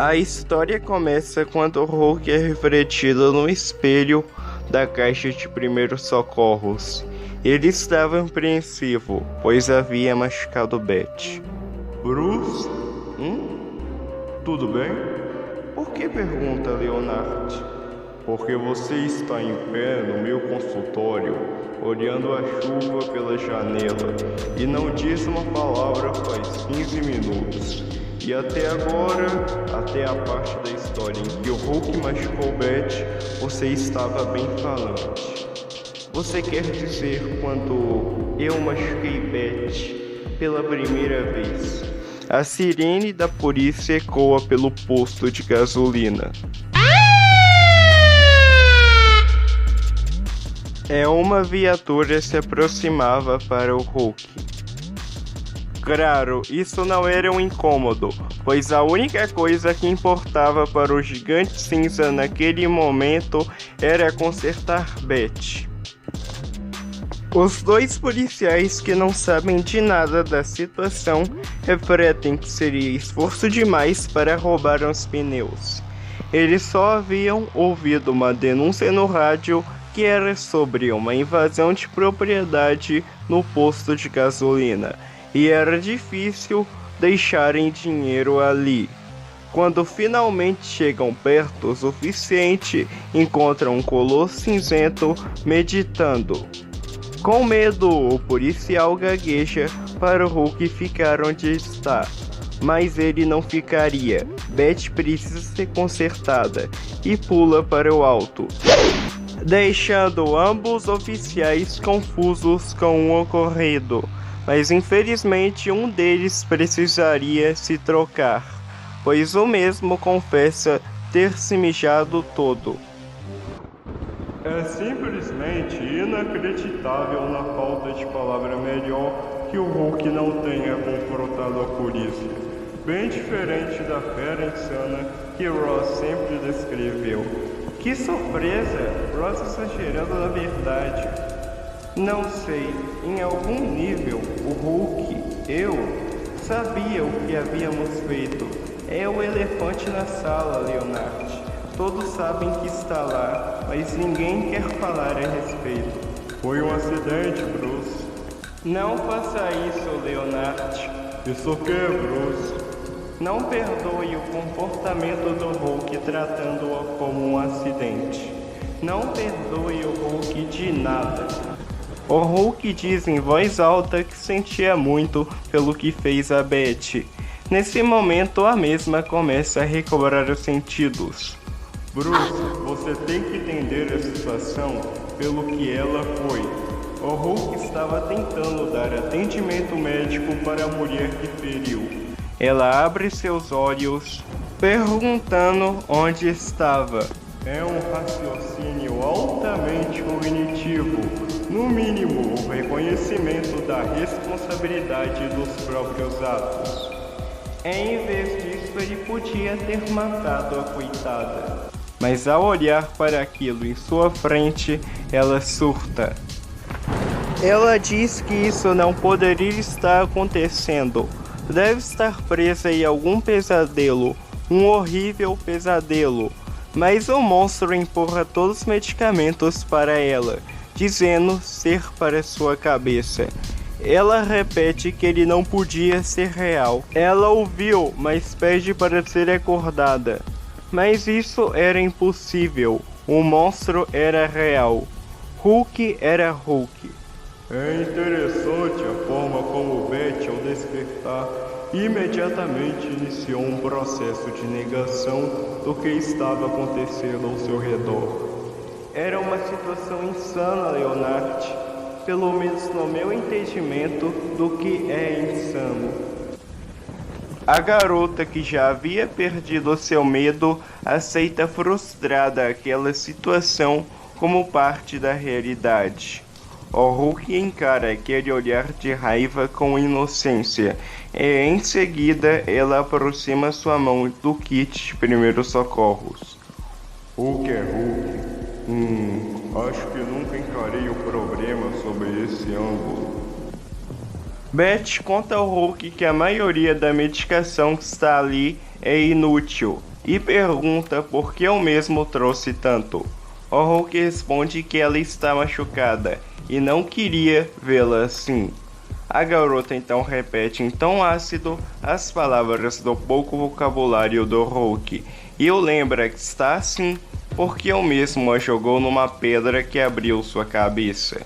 A história começa quando o Hulk é refletido no espelho da caixa de primeiros socorros. Ele estava apreensivo, pois havia machucado Beth. Bruce? Tudo bem? Por que pergunta Leonard? Porque você está em pé no meu consultório, olhando a chuva pela janela, e não diz uma palavra faz 15 minutos. E até agora, até a parte da história em que o Hulk machucou Beth, você estava bem falante. Você quer dizer quando eu machuquei Beth pela primeira vez? A sirene da polícia ecoa pelo posto de gasolina. Uma viatura se aproximava para o Hulk. Claro, isso não era um incômodo, pois a única coisa que importava para o gigante cinza naquele momento era consertar Beth. Os dois policiais que não sabem de nada da situação refletem que seria esforço demais para roubar os pneus. Eles só haviam ouvido uma denúncia no rádio que era sobre uma invasão de propriedade no posto de gasolina, e era difícil deixarem dinheiro ali. Quando finalmente chegam perto o suficiente, encontram um colosso cinzento meditando. Com medo, o policial gagueja para o Hulk ficar onde está. Mas ele não ficaria. Beth precisa ser consertada e pula para o alto, deixando ambos oficiais confusos com o ocorrido. Mas infelizmente um deles precisaria se trocar, pois o mesmo confessa ter se mijado todo. É simplesmente inacreditável, na falta de palavra melhor, que o Hulk não tenha confrontado a polícia. Bem diferente da fera insana que Ross sempre descreveu. Que surpresa! Ross exagerando na verdade. Não sei, em algum nível, o Hulk, eu, sabia o que havíamos feito. É o elefante na sala, Leonard. Todos sabem que está lá, mas ninguém quer falar a respeito. Foi um acidente, Bruce. Não faça isso, Leonard. Isso o que, Bruce? Não perdoe o comportamento do Hulk tratando-o como um acidente. Não perdoe o Hulk de nada. O Hulk diz em voz alta que sentia muito pelo que fez a Beth. Nesse momento, a mesma começa a recobrar os sentidos. Bruce, você tem que entender a situação pelo que ela foi. O Hulk estava tentando dar atendimento médico para a mulher que feriu. Ela abre seus olhos, perguntando onde estava. É um raciocínio altamente cognitivo. No mínimo, o reconhecimento da responsabilidade dos próprios atos. Em vez disso, ele podia ter matado a coitada. Mas ao olhar para aquilo em sua frente, ela surta. Ela diz que isso não poderia estar acontecendo. Deve estar presa em algum pesadelo, um horrível pesadelo. Mas o monstro empurra todos os medicamentos para ela, dizendo ser para sua cabeça. Ela repete que ele não podia ser real. Ela ouviu, mas pede para ser acordada. Mas isso era impossível. O monstro era real. Hulk era Hulk. É interessante a forma como Beth, ao despertar, imediatamente iniciou um processo de negação do que estava acontecendo ao seu redor. Era uma situação insana, Leonard. Pelo menos no meu entendimento do que é insano. A garota, que já havia perdido seu medo, aceita frustrada aquela situação como parte da realidade. O Hulk encara aquele olhar de raiva com inocência, e em seguida ela aproxima sua mão do kit de primeiros socorros. Hulk é Hulk. Acho que nunca encarei o problema sobre esse ângulo. Beth conta ao Hulk que a maioria da medicação que está ali é inútil. e pergunta por que o mesmo trouxe tanto. O Hulk responde que ela está machucada e não queria vê-la assim. A garota então repete em tom ácido as palavras do pouco vocabulário do Hulk e o lembra que está assim porque o mesmo a jogou numa pedra que abriu sua cabeça.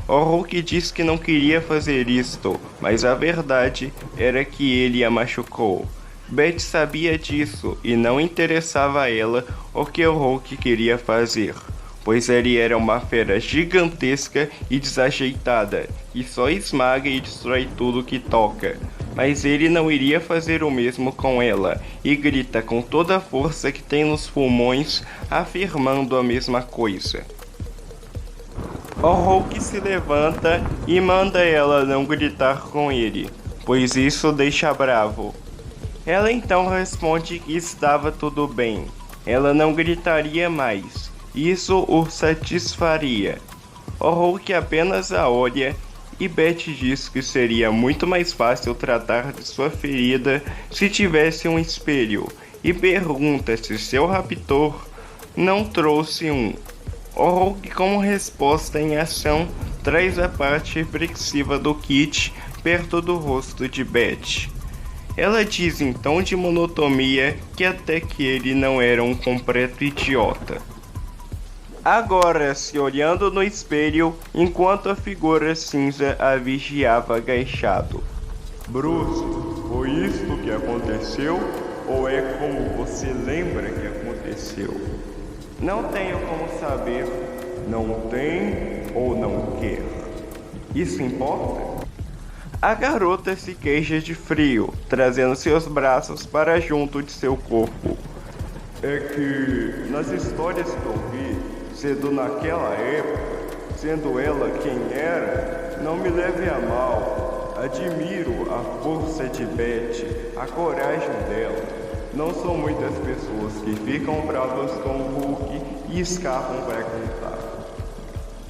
O Hulk diz que não queria fazer isto, mas a verdade era que ele a machucou. Beth sabia disso e não interessava a ela o que o Hulk queria fazer, pois ele era uma fera gigantesca e desajeitada, que só esmaga e destrói tudo que toca. Mas ele não iria fazer o mesmo com ela, e grita com toda a força que tem nos pulmões, afirmando a mesma coisa. O Hulk se levanta e manda ela não gritar com ele, pois isso deixa bravo. Ela então responde que estava tudo bem, ela não gritaria mais, isso o satisfaria. O Hulk apenas a olha e Beth diz que seria muito mais fácil tratar de sua ferida se tivesse um espelho, e pergunta se seu raptor não trouxe um. O Hulk, como resposta em ação, traz a parte reflexiva do kit perto do rosto de Beth. Ela diz em tom de monotonia que até que ele não era um completo idiota. Agora, se olhando no espelho, enquanto a figura cinza a vigiava agachado. Bruce, foi isto que aconteceu? Ou é como você lembra que aconteceu? Não tenho como saber. Não tem ou não quer. Isso importa? A garota se queixa de frio, trazendo seus braços para junto de seu corpo. É que, nas histórias que ouvi, sendo naquela época, sendo ela quem era, não me leve a mal. Admiro a força de Beth, a coragem dela. Não são muitas pessoas que ficam bravas com o Hulk e escapam para contar.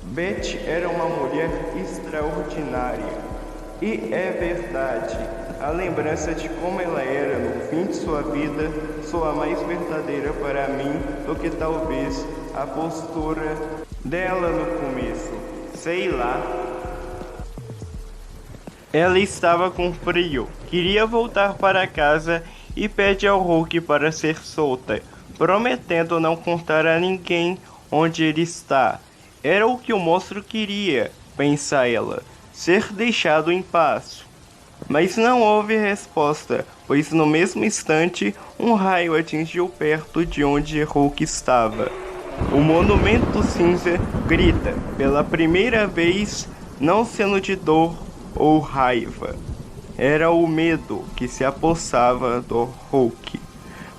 Beth era uma mulher extraordinária. E é verdade, a lembrança de como ela era no fim de sua vida soa mais verdadeira para mim do que talvez a postura dela no começo. Sei lá. Ela estava com frio, queria voltar para casa e pede ao Hulk para ser solta, prometendo não contar a ninguém onde ele está. Era o que o monstro queria, pensa ela. Ser deixado em paz. Mas não houve resposta, pois no mesmo instante um raio atingiu perto de onde Hulk estava. O monumento cinza grita, pela primeira vez, não sendo de dor ou raiva. Era o medo que se apossava do Hulk.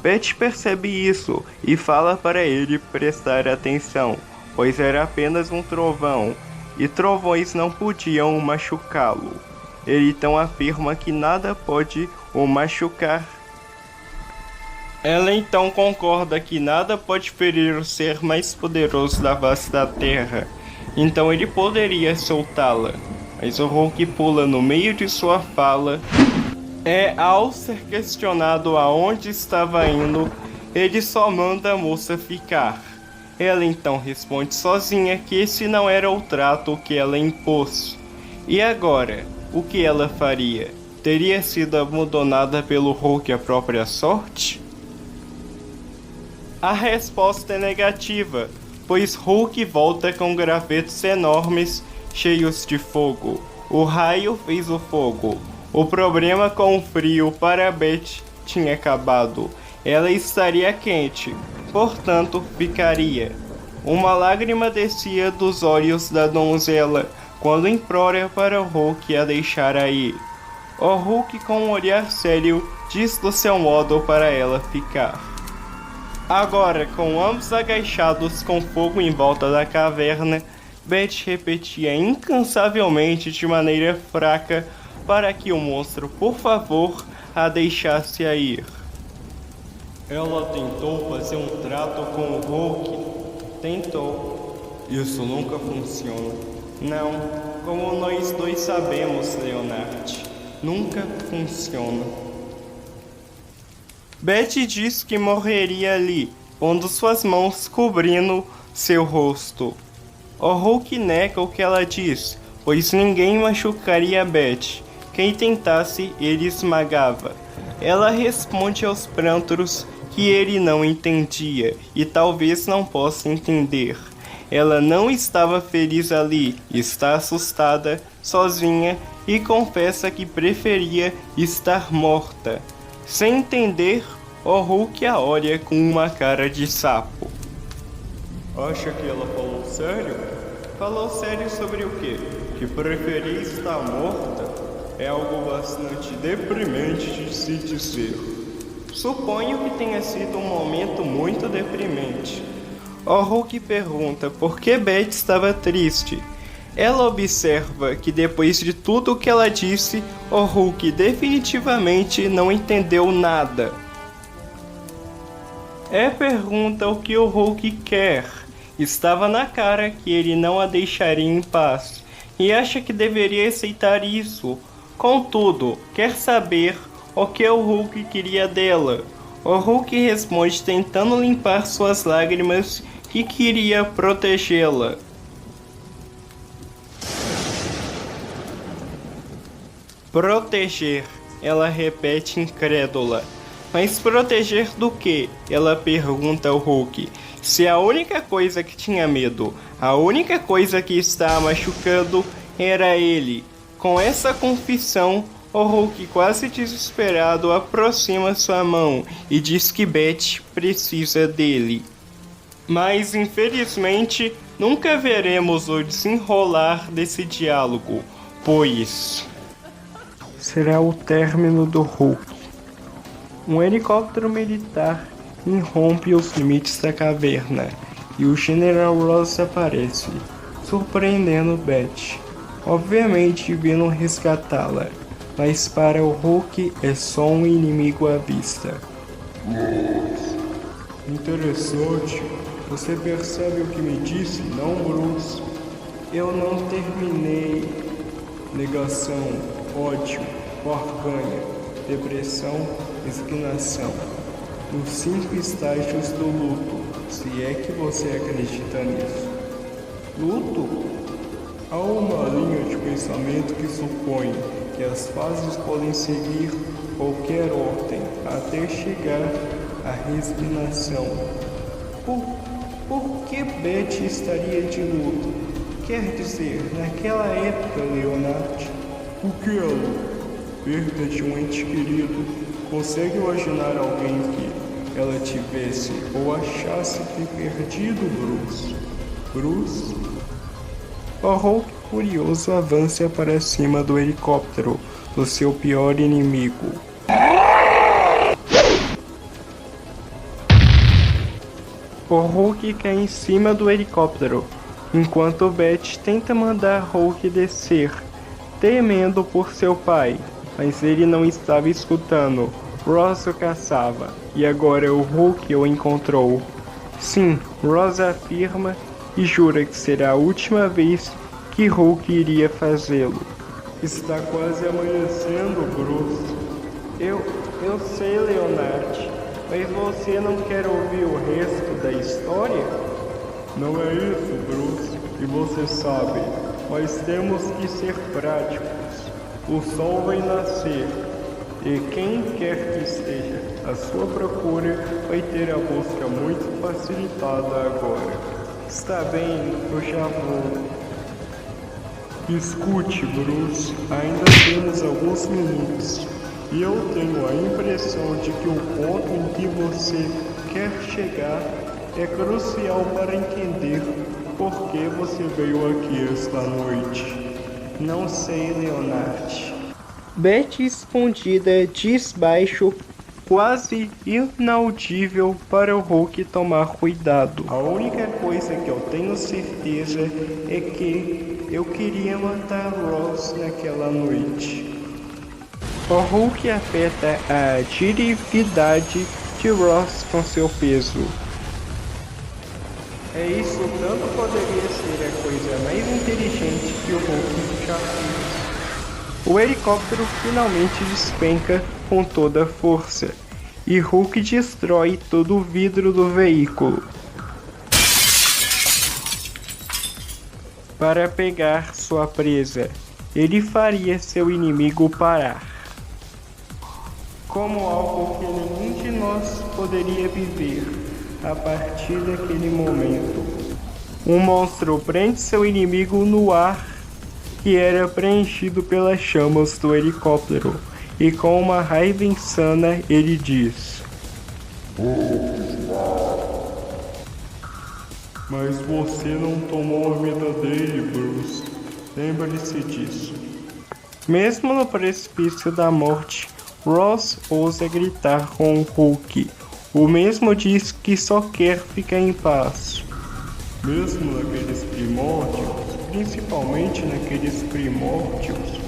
Beth percebe isso e fala para ele prestar atenção, pois era apenas um trovão. E trovões não podiam machucá-lo. Ele então afirma que nada pode o machucar. Ela então concorda que nada pode ferir o ser mais poderoso da face da terra. Então ele poderia soltá-la. Mas o Hulk pula no meio de sua fala. Ao ser questionado aonde estava indo, ele só manda a moça ficar. Ela então responde sozinha que esse não era o trato que ela impôs. E agora, o que ela faria? Teria sido abandonada pelo Hulk à própria sorte? A resposta é negativa, pois Hulk volta com gravetos enormes cheios de fogo. O raio fez o fogo. O problema com o frio para Beth tinha acabado. Ela estaria quente. Portanto, ficaria. Uma lágrima descia dos olhos da donzela quando implora para o Hulk a deixar aí. O Hulk, com um olhar sério, diz do seu modo para ela ficar. Agora, com ambos agachados com fogo em volta da caverna, Beth repetia incansavelmente de maneira fraca para que o monstro, por favor, a deixasse ir. Ela tentou fazer um trato com o Hulk. Tentou. Isso nunca funciona. Não, como nós dois sabemos, Leonard. Nunca funciona. Betty diz que morreria ali, pondo suas mãos cobrindo seu rosto. O Hulk nega o que ela diz, pois ninguém machucaria Betty. Quem tentasse, ele esmagava. Ela responde aos prantos que ele não entendia e talvez não possa entender. Ela não estava feliz ali, está assustada, sozinha e confessa que preferia estar morta. Sem entender, o Hulk a olha com uma cara de sapo. Acha que ela falou sério? Falou sério sobre o quê? Que preferia estar morta? É algo bastante deprimente de se dizer. Suponho que tenha sido um momento muito deprimente. O Hulk pergunta por que Betty estava triste. Ela observa que depois de tudo o que ela disse, o Hulk definitivamente não entendeu nada. Pergunta o que o Hulk quer. Estava na cara que ele não a deixaria em paz e acha que deveria aceitar isso. Contudo, quer saber o que o Hulk queria dela. O Hulk responde tentando limpar suas lágrimas que queria protegê-la. Proteger, ela repete incrédula. Mas proteger do quê? Ela pergunta ao Hulk. Se a única coisa que tinha medo, a única coisa que estava machucando era ele. Com essa confissão, o Hulk, quase desesperado, aproxima sua mão e diz que Betty precisa dele. Mas, infelizmente, nunca veremos o desenrolar desse diálogo, pois será o término do Hulk. Um helicóptero militar irrompe os limites da caverna e o General Ross aparece, surpreendendo Betty, obviamente vindo resgatá-la, mas para o Hulk é só um inimigo à vista. Interessante, você percebe o que me disse, não, Bruce? Eu não terminei. Negação, ódio, barganha, depressão, resignação. Os 5 estágios do luto, se é que você acredita nisso. Luto? Há uma linha de pensamento que supõe que as fases podem seguir qualquer ordem até chegar à resignação. Por que Betty estaria de luto? Quer dizer, naquela época, Leonard, o que é luto? Perda de um ente querido. Consegue imaginar alguém que ela tivesse ou achasse ter perdido Bruce? Bruce? O Hulk curioso avança para cima do helicóptero do seu pior inimigo. O Hulk cai em cima do helicóptero, enquanto Betty tenta mandar Hulk descer, temendo por seu pai, mas ele não estava escutando. Ross o caçava, e agora o Hulk o encontrou. Sim, Ross afirma e jura que será a última vez que Hulk iria fazê-lo. Está quase amanhecendo, Bruce. Eu sei, Leonard, mas você não quer ouvir o resto da história? Não é isso, Bruce, e você sabe, nós temos que ser práticos. O sol vai nascer, e quem quer que esteja à sua procura vai ter a busca muito facilitada agora. Está bem, eu já vou. Escute, Bruce, ainda temos alguns minutos, e eu tenho a impressão de que o ponto em que você quer chegar é crucial para entender por que você veio aqui esta noite. Não sei, Leonard. Betty escondida diz baixo, quase inaudível para o Hulk tomar cuidado. A única coisa que eu tenho certeza é que eu queria matar Ross naquela noite. O Hulk afeta a agilidade de Ross com seu peso. Isso tanto poderia ser a coisa mais inteligente que o Hulk já fez. O helicóptero finalmente despenca com toda a força, e Hulk destrói todo o vidro do veículo para pegar sua presa. Ele faria seu inimigo parar, como algo que nenhum de nós poderia viver a partir daquele momento. Um monstro prende seu inimigo no ar, que era preenchido pelas chamas do helicóptero, e com uma raiva insana ele diz: "Mas você não tomou a vida dele, Bruce. Lembre-se disso." Mesmo no precipício da morte, Ross ousa gritar com o Hulk. O mesmo diz que só quer ficar em paz. Mesmo naqueles primórdios, principalmente naqueles primórdios,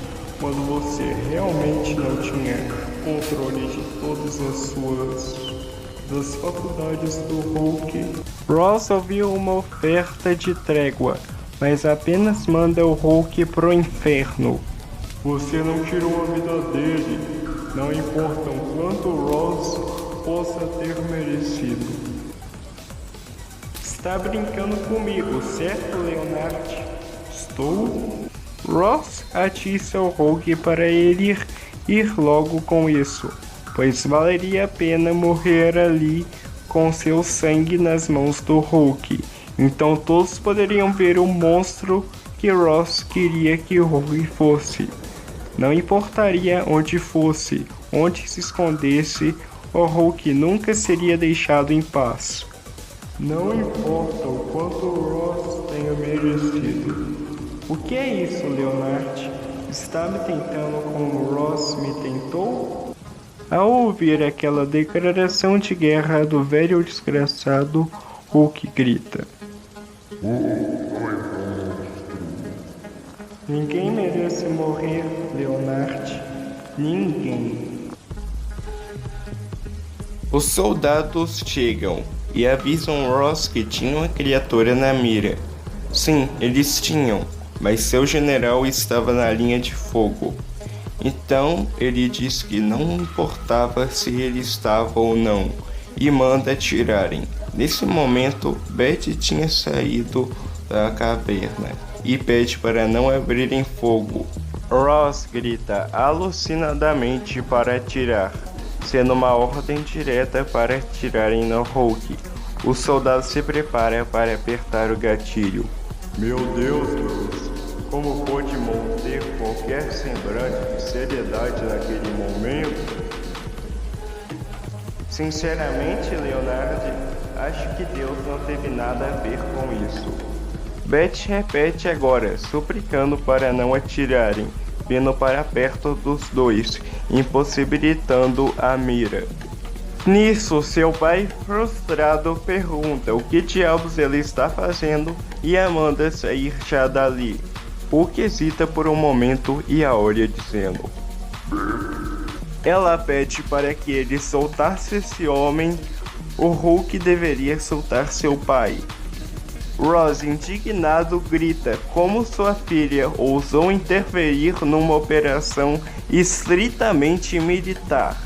quando você realmente não tinha controle de todas das faculdades do Hulk. Ross ouviu uma oferta de trégua, mas apenas manda o Hulk pro inferno. Você não tirou a vida dele, não importa o quanto Ross possa ter merecido. Está brincando comigo, certo, Leonard? Estou? Ross atiça o Hulk para ele ir logo com isso, pois valeria a pena morrer ali com seu sangue nas mãos do Hulk. Então todos poderiam ver o monstro que Ross queria que o Hulk fosse. Não importaria onde fosse, onde se escondesse, o Hulk nunca seria deixado em paz. Não importa o quanto Ross tenha merecido. O que é isso, Leonard? Está me tentando como Ross me tentou? Ao ouvir aquela declaração de guerra do velho desgraçado, Hulk grita: "Ninguém merece morrer, Leonard. Ninguém." Os soldados chegam e avisam Ross que tinha uma criatura na mira. Sim, eles tinham, mas seu general estava na linha de fogo. Então ele diz que não importava se ele estava ou não, e manda atirarem. Nesse momento, Beth tinha saído da caverna e pede para não abrirem fogo. Ross grita alucinadamente para atirar, sendo uma ordem direta para atirarem no Hulk. O soldado se prepara para apertar o gatilho. Meu Deus, Bruce, como pôde manter qualquer semblante de seriedade naquele momento? Sinceramente, Leonard, acho que Deus não teve nada a ver com isso. Beth repete agora, suplicando para não atirarem, vindo para perto dos dois, impossibilitando a mira. Nisso, seu pai frustrado pergunta o que diabos ele está fazendo e a manda sair já dali. Hulk hesita por um momento e a olha dizendo: ela pede para que ele soltasse esse homem. O Hulk deveria soltar seu pai. Ross, indignado, grita como sua filha ousou interferir numa operação estritamente militar.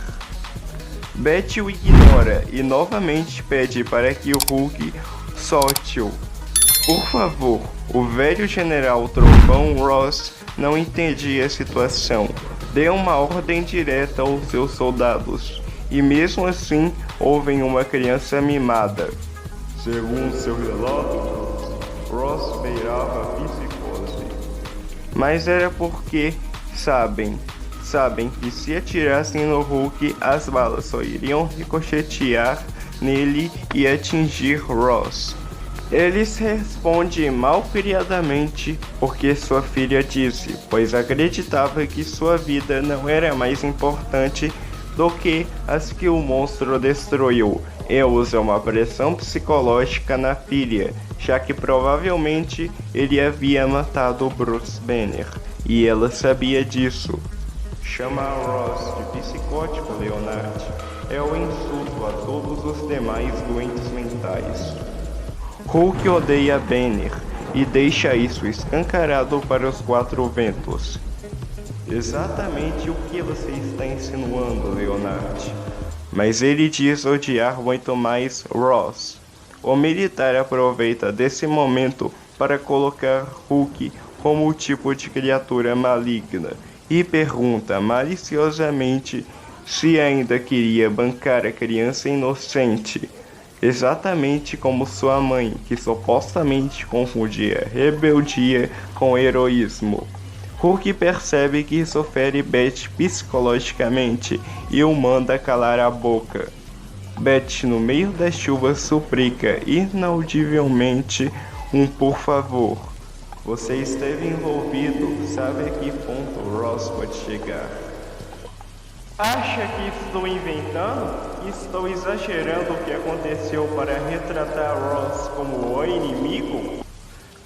Beth o ignora e novamente pede para que o Hulk solte-o. Por favor, o velho general Trovão Ross não entendia a situação. Deu uma ordem direta aos seus soldados, e mesmo assim ouvem uma criança mimada. Segundo seu relato, Ross beirava a psicose. Mas era porque sabem que se atirassem no Hulk, as balas só iriam ricochetear nele e atingir Ross. Eles respondem malcriadamente porque sua filha disse, pois acreditava que sua vida não era mais importante do que as que o monstro destruiu. E usa uma pressão psicológica na filha, já que provavelmente ele havia matado Bruce Banner, e ela sabia disso. Chamar Ross de psicótico, Leonard, é um insulto a todos os demais doentes mentais. Hulk odeia Banner e deixa isso escancarado para os quatro ventos. Exatamente o que você está insinuando, Leonard. mas ele diz odiar muito mais Ross. O militar aproveita desse momento para colocar Hulk como o tipo de criatura maligna e pergunta maliciosamente se ainda queria bancar a criança inocente, exatamente como sua mãe, que supostamente confundia rebeldia com heroísmo. Hulk percebe que isso fere Beth psicologicamente e o manda calar a boca. Beth, no meio da chuva, suplica inaudivelmente um por favor. Você esteve envolvido, sabe a que ponto Ross pode chegar. Acha que estou inventando? Estou exagerando o que aconteceu para retratar Ross como o inimigo?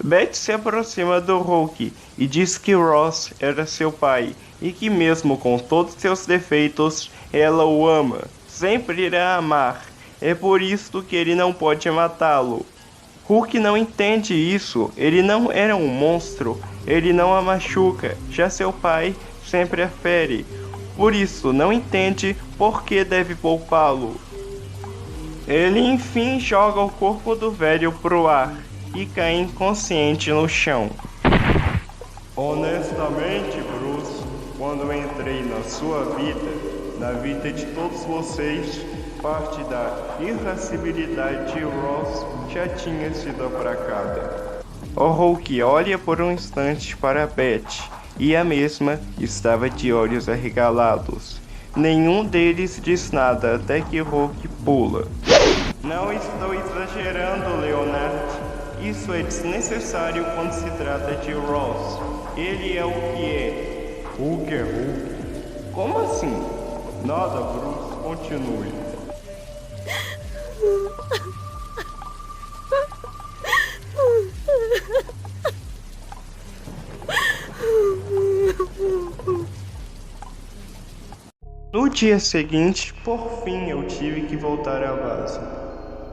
Beth se aproxima do Hulk e diz que Ross era seu pai e que mesmo com todos seus defeitos, ela o ama, sempre irá amar. É por isso que ele não pode matá-lo. Hulk não entende isso, ele não era um monstro, ele não a machuca, já seu pai sempre a fere. Por isso, não entende por que deve poupá-lo. Ele enfim joga o corpo do velho pro ar e cai inconsciente no chão. Honestamente, Bruce, quando entrei na sua vida, na vida de todos vocês, parte da irascibilidade de Ross já tinha sido aplacada. O Hulk olha por um instante para Beth, e a mesma estava de olhos arregalados. Nenhum deles diz nada até que Hulk pula. Não estou exagerando, Leonard. Isso é desnecessário quando se trata de Ross. Ele é o que é. Hulk é Hulk. Como assim? Nada, Bruce. Continue. No dia seguinte, por fim eu tive que voltar à base.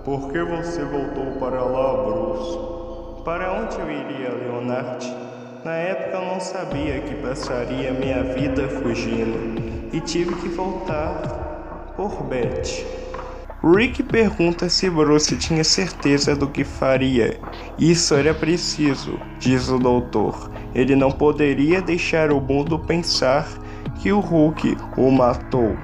Por que você voltou para lá, Bruce? Para onde eu iria, Leonard? Na época eu não sabia que passaria minha vida fugindo e tive que voltar por Beth. Rick pergunta se Bruce tinha certeza do que faria. Isso era preciso, diz o doutor. Ele não poderia deixar o mundo pensar que o Hulk o matou.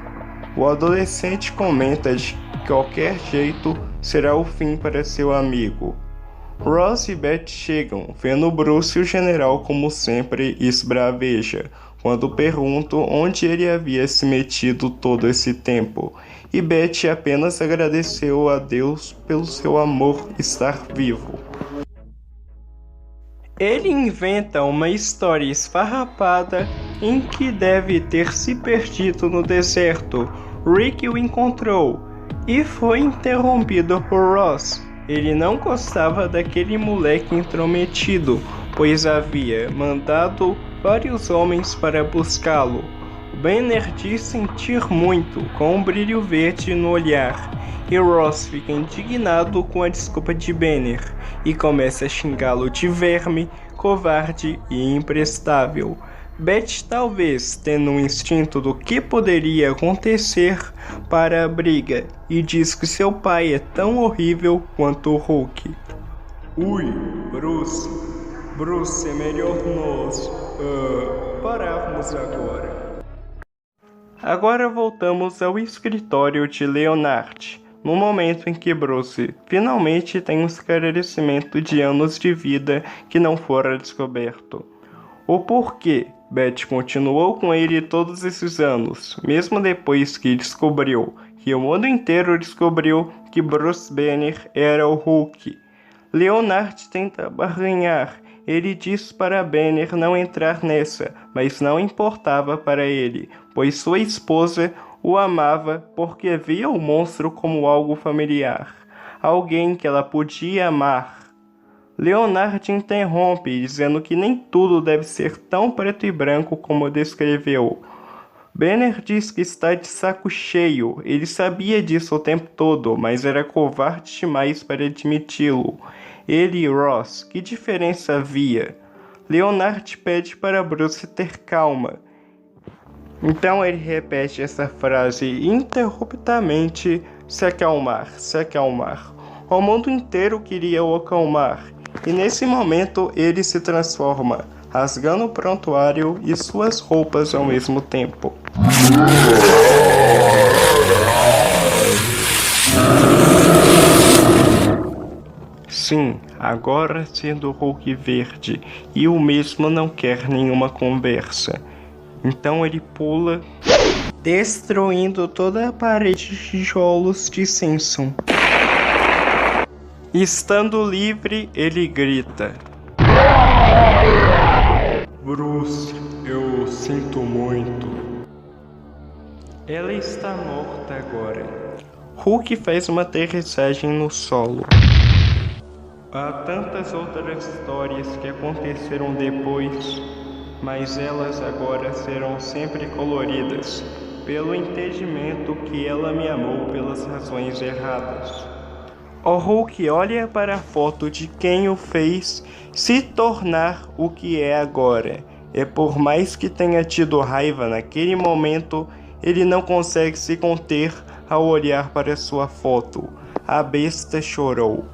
O adolescente comenta de qualquer jeito será o fim para seu amigo. Ross e Beth chegam, vendo Bruce e o general como sempre esbraveja, quando perguntam onde ele havia se metido todo esse tempo, e Beth apenas agradeceu a Deus pelo seu amor estar vivo. Ele inventa uma história esfarrapada em que deve ter se perdido no deserto. Rick o encontrou e foi interrompido por Ross. Ele não gostava daquele moleque intrometido, pois havia mandado vários homens para buscá-lo. Banner diz sentir muito, com um brilho verde no olhar, e Ross fica indignado com a desculpa de Banner e começa a xingá-lo de verme, covarde e imprestável. Beth, talvez tendo um instinto do que poderia acontecer para a briga, e diz que seu pai é tão horrível quanto o Hulk. Ui, Bruce, é melhor nós pararmos agora. Agora voltamos ao escritório de Leonard, no momento em que Bruce finalmente tem um esclarecimento de anos de vida que não fora descoberto. O porquê Beth continuou com ele todos esses anos, mesmo depois que descobriu que o mundo inteiro descobriu que Bruce Banner era o Hulk. Leonard tenta barganhar. Ele diz para Banner não entrar nessa, mas não importava para ele, pois sua esposa o amava porque via o monstro como algo familiar, alguém que ela podia amar. Leonard interrompe, dizendo que nem tudo deve ser tão preto e branco como descreveu. Banner diz que está de saco cheio. Ele sabia disso o tempo todo, mas era covarde demais para admiti-lo. Ele e Ross, que diferença havia? Leonard pede para Bruce ter calma. Então ele repete essa frase interruptamente: se acalmar, se acalmar. O mundo inteiro queria o acalmar, e nesse momento ele se transforma, rasgando o prontuário e suas roupas ao mesmo tempo. Sim, agora sendo Hulk verde, e o mesmo não quer nenhuma conversa. Então ele pula, destruindo toda a parede de tijolos de Simpson. Estando livre, ele grita: Bruce, eu sinto muito. Ela está morta agora. Hulk faz uma aterrissagem no solo. Há tantas outras histórias que aconteceram depois, mas elas agora serão sempre coloridas, pelo entendimento que ela me amou pelas razões erradas. O Hulk olha para a foto de quem o fez se tornar o que é agora. E por mais que tenha tido raiva naquele momento, ele não consegue se conter ao olhar para sua foto. A besta chorou.